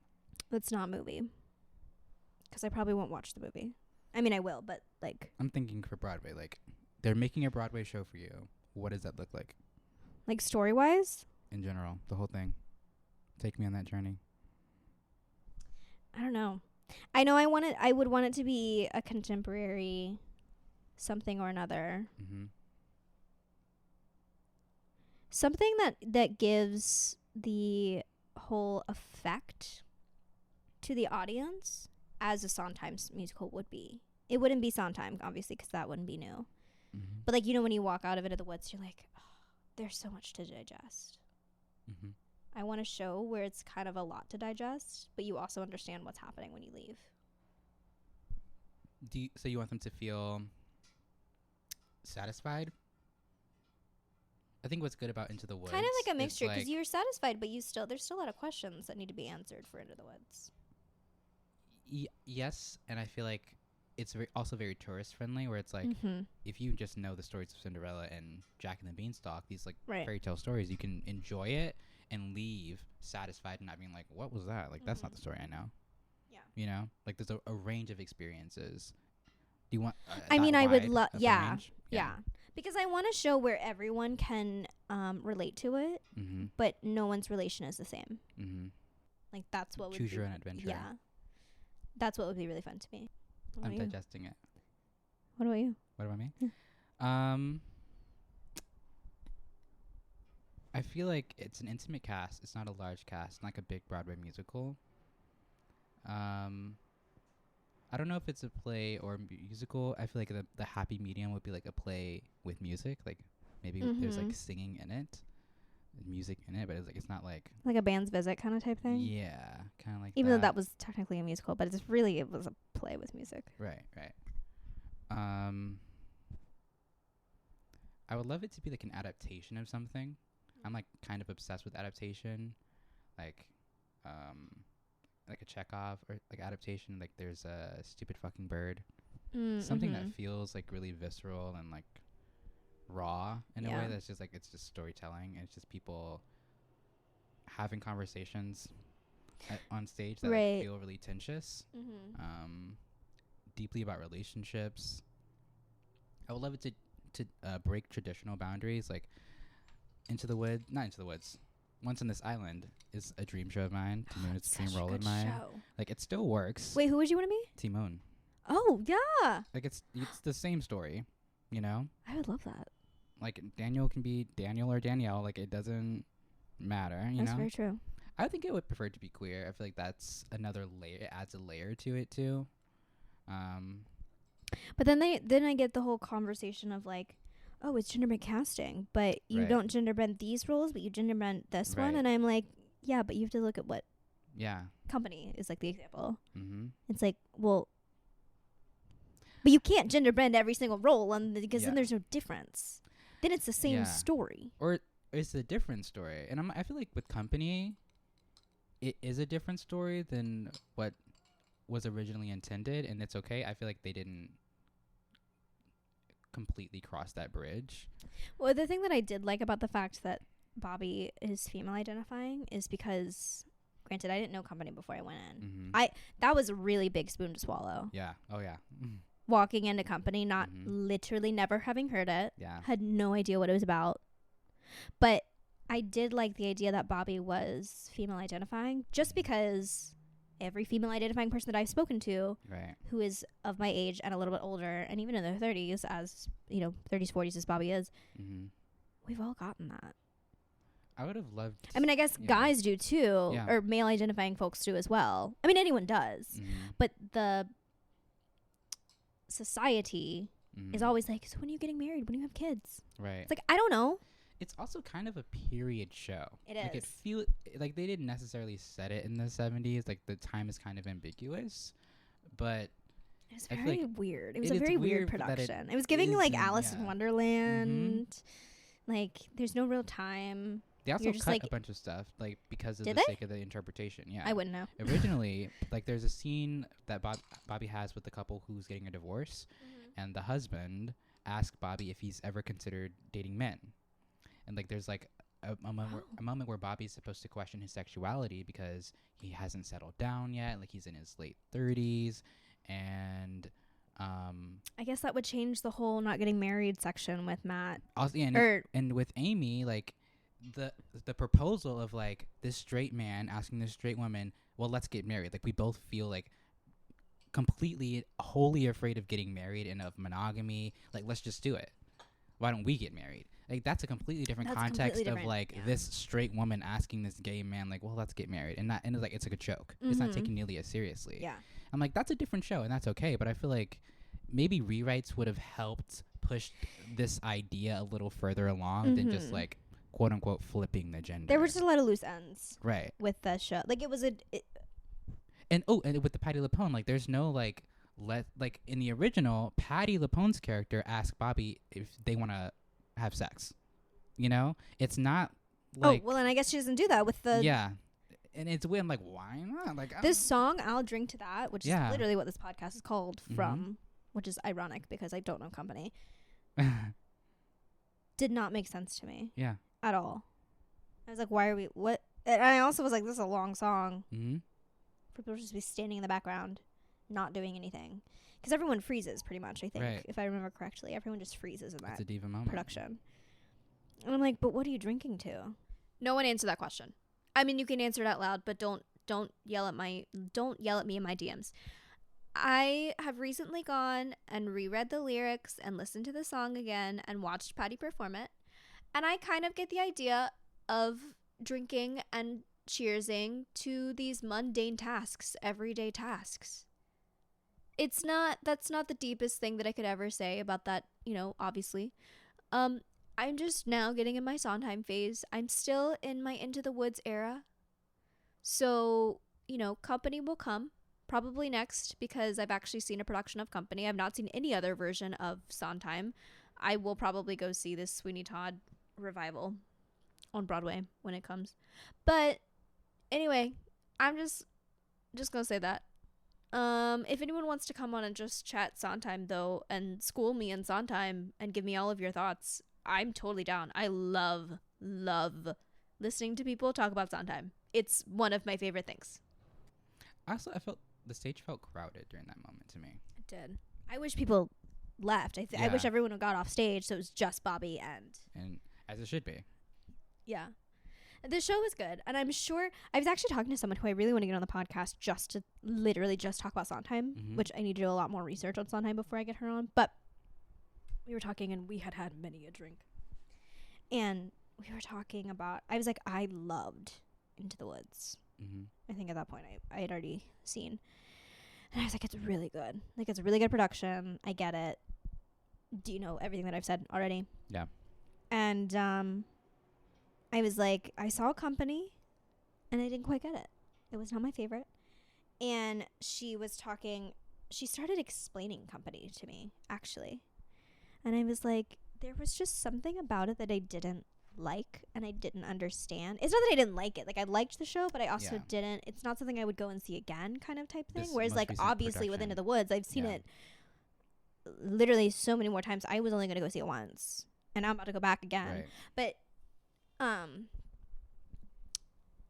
That's not a movie. Because I probably won't watch the movie. I mean, I will, but like... I'm thinking for Broadway. Like, they're making a Broadway show for you. What does that look like? Like story-wise? In general, the whole thing. Take me on that journey. I don't know. I know I would want it to be a contemporary something or another. Mm-hmm. Something that gives the whole effect to the audience as a Sondheim musical would be. It wouldn't be Sondheim, obviously, because that wouldn't be new. Mm-hmm. But, like, when you walk out of Into the Woods, you're like, oh, there's so much to digest. Mm-hmm. I want a show where it's kind of a lot to digest, but you also understand what's happening when you leave. So you want them to feel satisfied? I think what's good about Into the Woods... Kind of like a mixture, because you're satisfied, but there's still a lot of questions that need to be answered for Into the Woods. Yes, and I feel like it's also very tourist friendly, where it's like if you just know the stories of Cinderella and Jack and the Beanstalk, these like fairy tale stories, you can enjoy it and leave satisfied and not being like, what was that? Like that's not the story I know. Yeah, you know, like there's a range of experiences. Do you want? I mean, I would love. Yeah, because I want a show where everyone can relate to it, but no one's relation is the same. Like that's what choose your own adventure. Yeah. That's what would be really fun to me. I'm digesting it. What about you? What about me? I feel like it's an intimate cast. It's not a large cast, not like a big Broadway musical. I don't know if it's a play or musical. I feel like the happy medium would be like a play with music. Like maybe there's like singing in it, music in it, but it's not like a band's visit kind of type thing. Yeah, kind of like even though that was technically a musical, but it was a play with music. Right. I would love it to be like an adaptation of something. I'm like kind of obsessed with adaptation, like a Chekhov or like adaptation. Like there's a Stupid Fucking Bird, something that feels like really visceral and like raw in a Yeah. way that's just like it's just storytelling, and it's just people having conversations on stage that like, Right. feel really tenuous, Mm-hmm. deeply about relationships. I would love it to break traditional boundaries, like not Into the Woods. Once on This Island is a dream show of mine. Timon is a dream Such a role of good mine. show. Like it still works. Wait, who would you want to be? Timon. Oh, yeah. Like it's the same story, you know? I would love that. Like Daniel can be Daniel or Danielle, like it doesn't matter, you That's know? very true. I think I would prefer to be queer. I feel like that's another layer. It adds a layer to it too. But then I get the whole conversation of like, oh, it's gender bent casting, but you Right. don't gender bend these roles, but you gender bend this one, Right. and I'm like, yeah, but you have to look at what Yeah. company is like the example. Mm-hmm. It's like, well, but you can't gender bend every single role, because Yeah. then there's no difference. Then it's the same Yeah. story. Or it's a different story. And I feel like with Company, it is a different story than what was originally intended, and it's okay. I feel like they didn't completely cross that bridge. Well, the thing that I did like about the fact that Bobby is female identifying is because, granted, I didn't know company before I went in. Mm-hmm. That was a really big spoon to swallow. Yeah. Oh, yeah. Walking into company, not Mhm. literally never having heard it, Yeah. had no idea what it was about. But I did like the idea that Bobby was female identifying, just because every female identifying person that I've spoken to Right. who is of my age and a little bit older and even in their 30s, as 30s 40s as Bobby is, Mm-hmm. we've all gotten that. I would have loved. I mean, I guess Yeah. guys do too, Yeah. or male identifying folks do as well. I mean, anyone does, Mm-hmm. but the society Mm-hmm. is always like, so when are you getting married? When do you have kids? Right. It's like, I don't know. It's also kind of a period show. It Like is. it feel like they didn't necessarily set it in the 70s. Like the time is kind of ambiguous, but It was I feel very like weird. It was it a is very weird weird that it production. It was giving like isn't, Alice in yeah. Wonderland. Like, there's no real time. they also You're just cut like- a bunch of stuff like because of Did the they? sake of the interpretation. Yeah. I wouldn't know. Originally, like there's a scene that Bobby has with the couple who's getting a divorce, and the husband asks Bobby if he's ever considered dating men, and like there's like a moment where Bobby's supposed to question his sexuality because he hasn't settled down yet, like he's in his late 30s, and I guess that would change the whole not getting married section with Matt. also yeah, Or and with Amy, like the proposal of like this straight man asking this straight woman, well, let's get married. Like we both feel like completely wholly afraid of getting married and of monogamy. Like let's just do it. Why don't we get married? Like that's a completely different That's context completely of different, like yeah. this straight woman asking this gay man like, well, let's get married, and it's like it's like a joke. It's not Mhm. taken nearly as seriously. yeah. I'm like, that's a different show, and that's okay. But I feel like maybe rewrites would have helped push this idea a little further along than just Mhm. like quote unquote flipping the gender. There were just a lot of loose ends right. with the show. Like, it was And with the Patti LuPone, like there's no like like in the original, Patti LuPone's character asked Bobby if they want to have sex. You know, it's not like well, and I guess she doesn't do that with the yeah, and it's weird. I'm like, why not? Like this song. I'll drink to that, which Yeah. is literally what this podcast is called Mhm. from, which is ironic because I don't know company. Did not make sense to me yeah. at all. I was like, why are we what? And I also was like, this is a long song Mm-hmm. for people to just be standing in the background, not doing anything, because everyone freezes pretty much. I think, Right. if I remember correctly, everyone just freezes in It's that a diva moment. production. And I'm like, but what are you drinking to? No one answered that question. I mean, you can answer it out loud, but don't yell at me in my DMs. I have recently gone and reread the lyrics and listened to the song again and watched Patty perform it, and I kind of get the idea of drinking and cheersing to these mundane tasks, everyday tasks. That's not the deepest thing that I could ever say about that, obviously. I'm just now getting in my Sondheim phase. I'm still in my Into the Woods era. So, Company will come probably next because I've actually seen a production of Company. I've not seen any other version of Sondheim. I will probably go see this Sweeney Todd revival on Broadway when it comes. But anyway, I'm just going to say that. If anyone wants to come on and just chat Sondheim though and school me in Sondheim and give me all of your thoughts, I'm totally down. I love listening to people talk about Sondheim. It's one of my favorite things. Also, I felt the stage felt crowded during that moment to me. It did. I wish people left. I wish everyone got off stage so it was just Bobby and as it should be. Yeah. The show was good, and I'm sure I was actually talking to someone who I really want to get on the podcast just to literally just talk about Sondheim, which I need to do a lot more research on Sondheim before I get her on. But we were talking, and we had many a drink, and we were talking about. I was like, I loved Into the Woods. I think at that point I had already seen, and I was like, it's really good. Like, it's a really good production. I get it. Do you know everything that I've said already? Yeah. And I was like, I saw Company, and I didn't quite get it. It was not my favorite. And she started explaining Company to me, actually. And I was like, there was just something about it that I didn't like, and I didn't understand. It's not that I didn't like it. Like, I liked the show, but I also didn't. It's not something I would go and see again kind of type thing. This Whereas, like, obviously, with production. Into the Woods, I've seen it literally so many more times. I was only going to go see it once, and I'm about to go back again. Right. But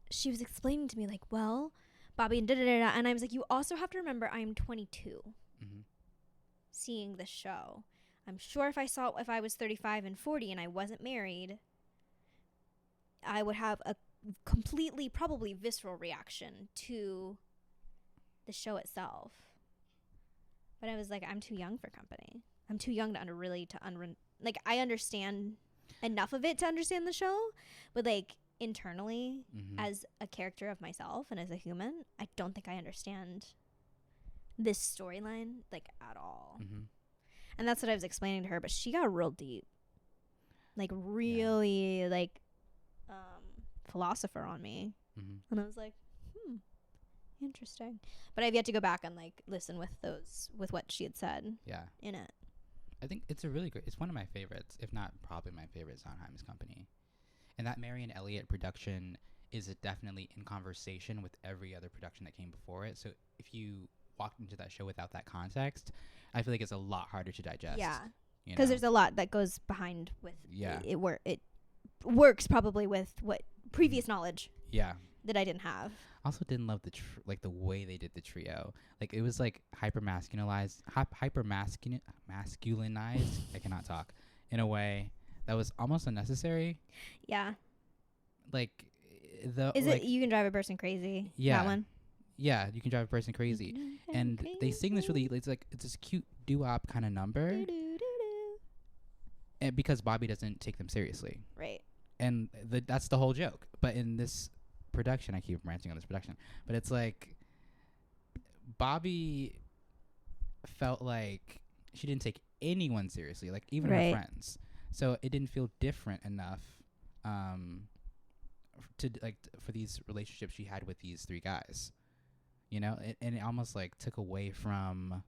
she was explaining to me, like, well, Bobby and da-da-da-da, and I was like, you also have to remember I'm 22 seeing this show. I'm sure if I was 35 and 40 and I wasn't married, I would have a completely, probably visceral reaction to the show itself. But I was like, I'm too young for Company. I'm too young to like, I understand enough of it to understand the show, but like internally as a character of myself and as a human, I don't think I understand this storyline like at all. And that's what I was explaining to her, but she got real deep, like really like philosopher on me. And I was like, interesting. But I've yet to go back and like listen with what she had said in it. I think it's it's one of my favorites, if not probably my favorite Sondheim's Company. And that Marion Elliott production is definitely in conversation with every other production that came before it. So if you walked into that show without that context, I feel like it's a lot harder to digest. Yeah. Because there's a lot that goes behind with it works probably with what previous knowledge that I didn't have. Also didn't love the way they did the trio. Like, it was like masculinized. I cannot talk in a way that was almost unnecessary. Yeah. Like it You Can Drive a Person Crazy? Yeah. That one. Yeah, You Can Drive a Person Crazy. And they sing this it's this cute doo-wop kind of number. And because Bobby doesn't take them seriously. Right. And that's the whole joke. But in this production, I keep ranting on this production, but it's like Bobby felt like she didn't take anyone seriously, like even her friends. So it didn't feel different enough for these relationships she had with these three guys, you know, and it almost like took away from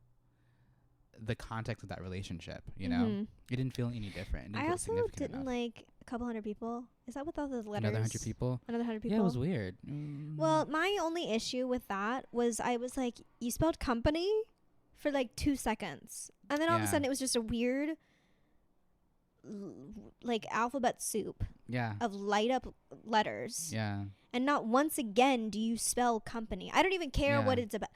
the context of that relationship, you know. It didn't feel any different. I also didn't like A Couple Hundred People. Is that what those letters? Another 100 people. Another 100 people. Yeah, it was weird. Well, my only issue with that was I was like, you spelled company for like 2 seconds, and then all of a sudden it was just a weird like alphabet soup of light up letters. Yeah. And not once again do you spell company. I don't even care what it's about.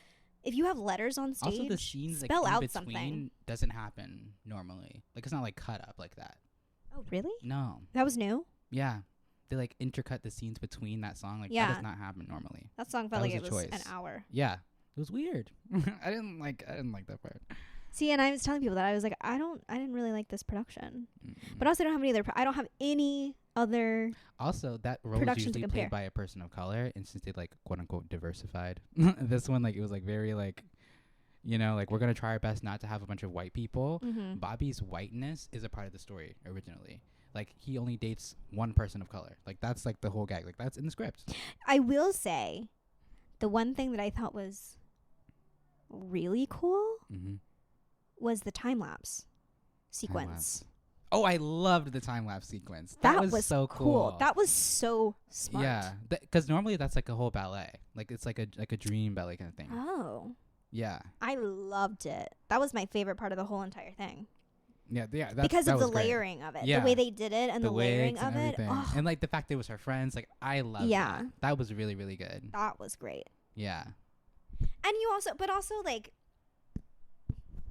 If you have letters on stage, also the scenes spell like, out in something. between doesn't happen normally. Like, it's not like cut up like that. Oh, really? No. That was new? Yeah. They like intercut the scenes between that song. Like, that does not happen normally. That song felt like it was an hour. Yeah. It was weird. I didn't like that part. See, and I was telling people that I was like, I didn't really like this production. But also I don't have any other also, that role is usually played by a person of color, and since they like quote unquote diversified, this one like it was like very like, you know, like we're gonna try our best not to have a bunch of white people. Bobby's whiteness is a part of the story originally. Like, he only dates one person of color. Like, that's like the whole gag. Like, that's in the script. I will say, the one thing that I thought was really cool was the time lapse sequence. Oh, I loved the time lapse sequence. That was so cool. That was so smart. Yeah, because normally that's like a whole ballet. Like, it's like a dream ballet kind of thing. Oh. Yeah. I loved it. That was my favorite part of the whole entire thing. because that of the was great. layering of it, Yeah. the way they did it, and the layering wigs of and it. everything. Oh, And like the fact it was her friends, like I love Yeah. that. That was really, really good. that was great. Yeah. And you also, but also like,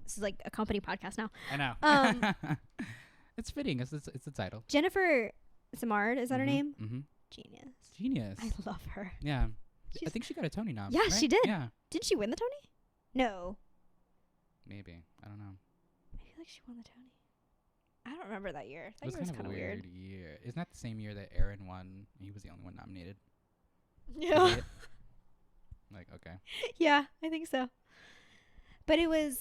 this is like a company podcast now. I know. It's fitting. It's the title. Jennifer Simard, is that her name? Mm-hmm. Genius. I love her. Yeah. I She's- think she got a Tony nom. Yeah, right? she did. Yeah. Did she win the Tony? No. Maybe. I don't know. I feel like she won the Tony. I don't remember that year. It That was year was kind of kind a of weird. year. Isn't that the same year that Aaron won? He was the only one nominated. Yeah. Idiot. Like, okay. Yeah, I think so. But it was,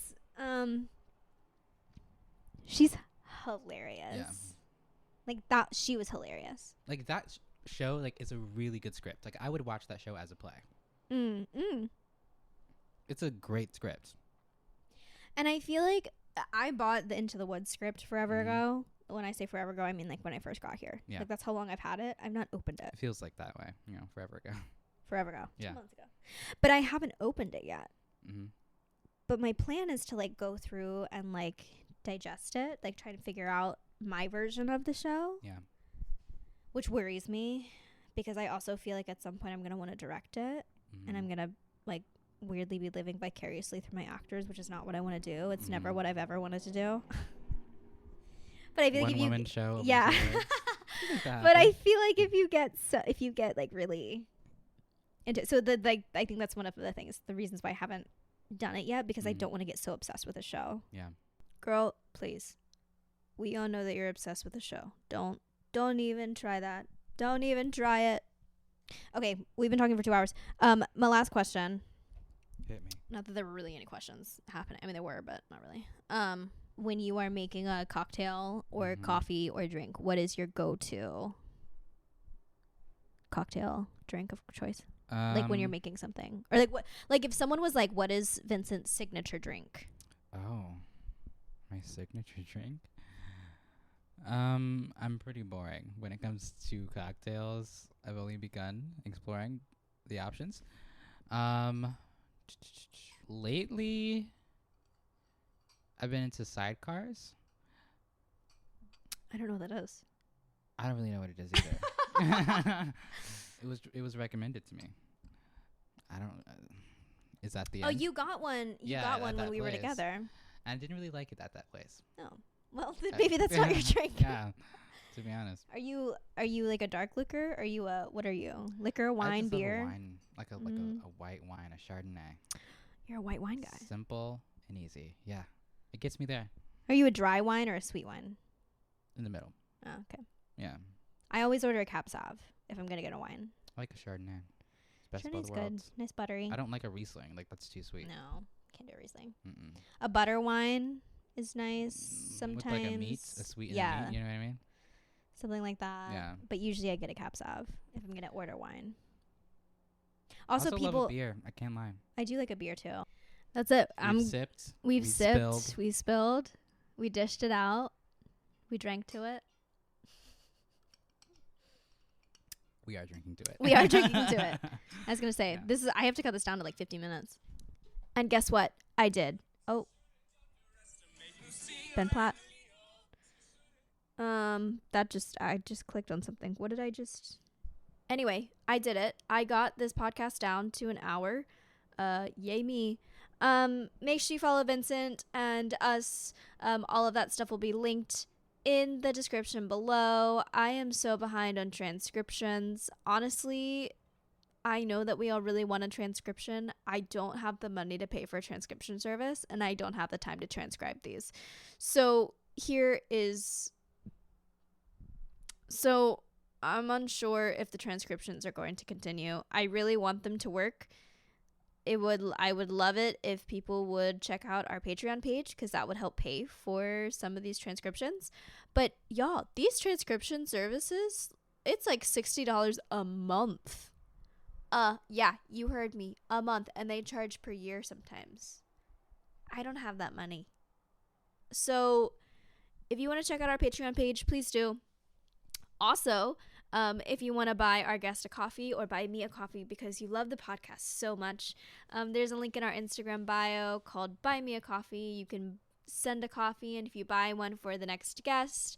she's hilarious. Yeah. Like that, she was hilarious. Like that show, like, is a really good script. Like, I would watch that show as a play. It's a great script. And I feel like I bought the Into the Woods script forever Mhm. ago. When I say forever ago, I mean like when I first got here. Yeah. Like that's how long I've had it. I've not opened it. It feels like that way, forever ago. Forever ago. Yeah. 2 months ago. But I haven't opened it yet. Mm-hmm. But my plan is to like go through and like digest it, like try to figure out my version of the show. Yeah. Which worries me because I also feel like at some point I'm going to want to direct it Mm-hmm. and I'm going to like weirdly be living vicariously through my actors, which is not what I want to do. It's never Mhm. what I've ever wanted to do. But I feel like if One-woman you show. of yeah. Into the Woods. You make that But I happen. feel like if you get like really into so the like I think that's one of the things, the reasons why I haven't done it yet, because I Mhm. don't want to get so obsessed with a show. Yeah. Girl, please. We all know that you're obsessed with the show. Don't even try that. Don't even try it. Okay, we've been talking for 2 hours. My last question. Hit me. Not that there were really any questions happening. I mean, there were, but not really. When you are making a cocktail or Mhm. coffee or drink, what is your go-to cocktail drink of choice? Like when you're making something, or like what? Like if someone was like, "What is Vincent's signature drink?" Oh, my signature drink. I'm pretty boring when it comes to cocktails. I've only begun exploring the options. Lately, I've been into sidecars. I don't know what that is. I don't really know what it is either. It was recommended to me. I don't. Is that the Oh, end? you got one. You Yeah, got at one when that we were place. together. I didn't really like it at that place. Oh, well, then maybe that's not your drink. Yeah, to be honest. Are you like a dark liquor? Are you what are you? Liquor, I wine, just love a beer? wine, like a white wine, a Chardonnay. You're a white wine guy. Simple and easy. Yeah, it gets me there Are you a dry wine or a sweet wine? in the middle. Oh, okay. Yeah, I always order a Cab Sauv if I'm gonna get a wine. I like a Chardonnay. It's best of Chardonnay's both good. worlds. Nice buttery. I don't like a Riesling. Like that's too sweet. No, can't do Riesling. Mm-mm. A butter wine is nice sometimes. With like a meat, a sweet yeah, and a meat. You know what I mean? something like that. Yeah. But usually I get a Cab Sauv if I'm gonna order wine. Also, love people, a beer. I can't lie. I do like a beer too. That's it. We've sipped. We've we sipped. spilled. We spilled. We dished it out. We drank to it. We are drinking to it. We are drinking to it. I was gonna say Yeah. I have to cut this down to like 50 minutes. And guess what? I did. Oh, Ben Platt. I just clicked on something. What did I just? Anyway, I did it. I got this podcast down to an hour. Yay me. Make sure you follow Vincent and us. All of that stuff will be linked in the description below. I am so behind on transcriptions. Honestly, I know that we all really want a transcription. I don't have the money to pay for a transcription service, and I don't have the time to transcribe these. So I'm unsure if the transcriptions are going to continue. I really want them to work. I would love it if people would check out our Patreon page, because that would help pay for some of these transcriptions. But y'all, these transcription services, it's like $60 a month. Yeah, you heard me. A month, and they charge per year sometimes. I don't have that money. So if you want to check out our Patreon page, please do. Also, if you want to buy our guest a coffee or buy me a coffee because you love the podcast so much, there's a link in our Instagram bio called Buy Me a Coffee. You can send a coffee, and if you buy one for the next guest,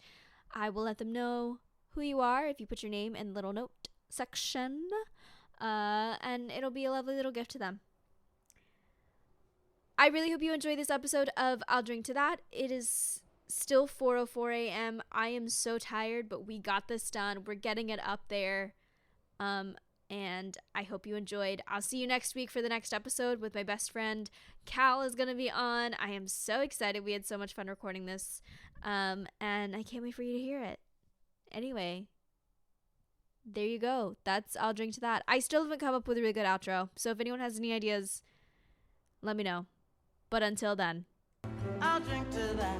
I will let them know who you are if you put your name in the little note section, and it'll be a lovely little gift to them. I really hope you enjoyed this episode of I'll Drink to That. It is still 4:04 a.m. I am so tired, but we got this done. We're getting it up there. And I hope you enjoyed. I'll see you next week for the next episode with my best friend. Cal is going to be on. I am so excited. We had so much fun recording this. And I can't wait for you to hear it. Anyway, there you go. That's I'll Drink to That. I still haven't come up with a really good outro. So if anyone has any ideas, let me know. But until then, I'll drink to that.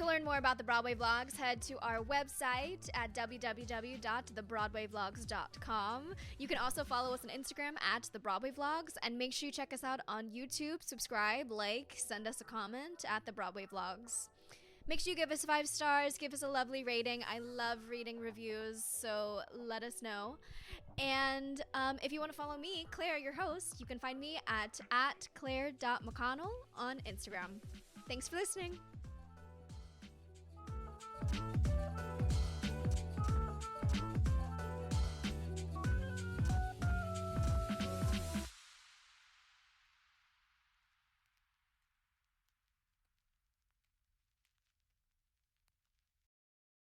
to learn more about the Broadway Vlogs, head to our website at www.thebroadwayvlogs.com. You can also follow us on Instagram at The Broadway Vlogs, and make sure you check us out on YouTube. Subscribe, like, send us a comment at The Broadway Vlogs. Make sure you give us 5 stars, give us a lovely rating. I love reading reviews, so let us know. And if you want to follow me, Claire, your host, you can find me at claire.mcconnell on Instagram. Thanks for listening.